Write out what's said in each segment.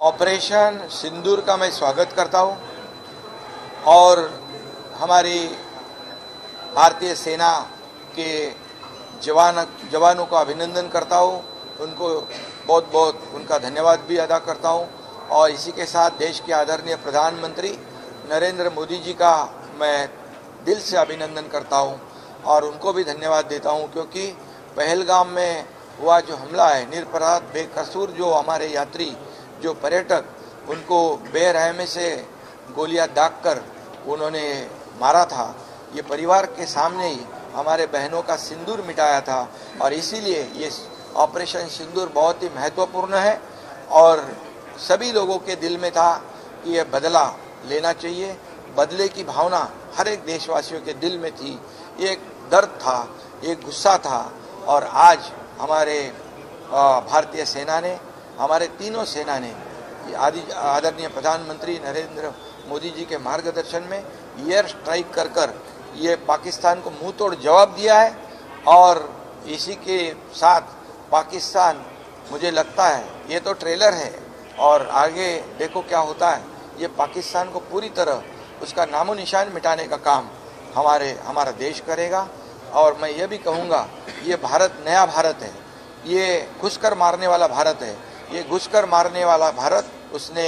Operation सिंदूर का मैं स्वागत करता हूं और हमारी भारतीय सेना के जवानों का अभिनंदन करता हूं। उनको बहुत बहुत उनका धन्यवाद भी अदा करता हूं और इसी के साथ देश के आदरणीय प्रधानमंत्री नरेंद्र मोदी जी का मैं दिल से अभिनंदन करता हूं और उनको भी धन्यवाद देता हूं, क्योंकि पहलगाम में हुआ जो हमला है, निरपराध बेकसूर जो हमारे यात्री जो पर्यटक, उनको बेरहमी से गोलियां दागकर उन्होंने मारा था। ये परिवार के सामने ही हमारे बहनों का सिंदूर मिटाया था और इसीलिए ये ऑपरेशन सिंदूर बहुत ही महत्वपूर्ण है और सभी लोगों के दिल में था कि ये बदला लेना चाहिए। बदले की भावना हर एक देशवासियों के दिल में थी। ये एक दर्द था, एक गुस्सा था और आज हमारे भारतीय सेना ने, हमारे तीनों सेना ने आदरणीय प्रधानमंत्री नरेंद्र मोदी जी के मार्गदर्शन में एयर स्ट्राइक कर ये पाकिस्तान को मुंह तोड़ जवाब दिया है और इसी के साथ पाकिस्तान, मुझे लगता है ये तो ट्रेलर है और आगे देखो क्या होता है। ये पाकिस्तान को पूरी तरह उसका नामो निशान मिटाने का काम हमारा देश करेगा और मैं ये भी कहूँगा, ये भारत नया भारत है, ये घुसकर मारने वाला भारत है। ये घुसकर मारने वाला भारत, उसने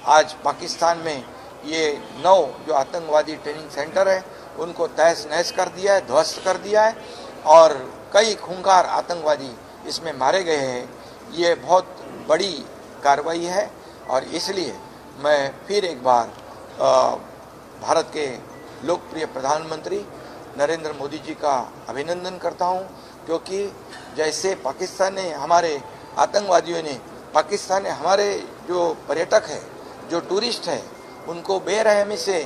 आज पाकिस्तान में ये 9 जो आतंकवादी ट्रेनिंग सेंटर है उनको तहस नहस कर दिया है, ध्वस्त कर दिया है और कई खूंखार आतंकवादी इसमें मारे गए हैं। ये बहुत बड़ी कार्रवाई है और इसलिए मैं फिर एक बार भारत के लोकप्रिय प्रधानमंत्री नरेंद्र मोदी जी का अभिनंदन करता हूं, क्योंकि जैसे पाकिस्तान ने हमारे जो पर्यटक है, जो टूरिस्ट है, उनको बेरहमी से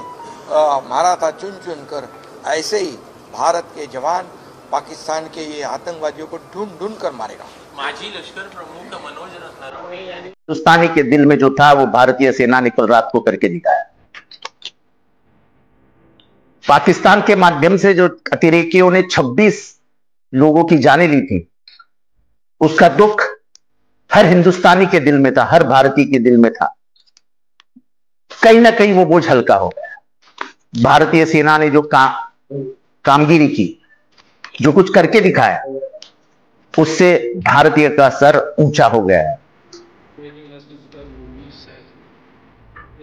मारा था चुन कर, ऐसे ही भारत के जवान पाकिस्तान के ये आतंकवादियों को ढूंढ कर मारेगा। माजी लश्कर प्रमुख मनोज नरवणे हिंदुस्तानी के दिल में जो था वो भारतीय सेना ने कल रात को करके दिखाया। पाकिस्तान के माध्यम से जो अतिरेकियों ने 26 लोगों की जानें ली थी, उसका दुख हर हिंदुस्तानी के दिल में था, हर भारतीय के दिल में था। कहीं ना कहीं वो बोझ हल्का हो गया। भारतीय सेना ने जो कामगिरी की, जो कुछ करके दिखाया, उससे भारतीय का सर ऊंचा हो गया है।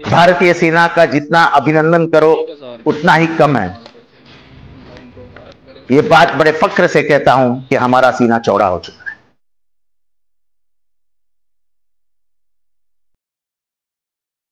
भारतीय सेना का जितना अभिनंदन करो उतना ही कम है। ये बात बड़े फख्र से कहता हूं कि हमारा सीना चौड़ा हो चुका है।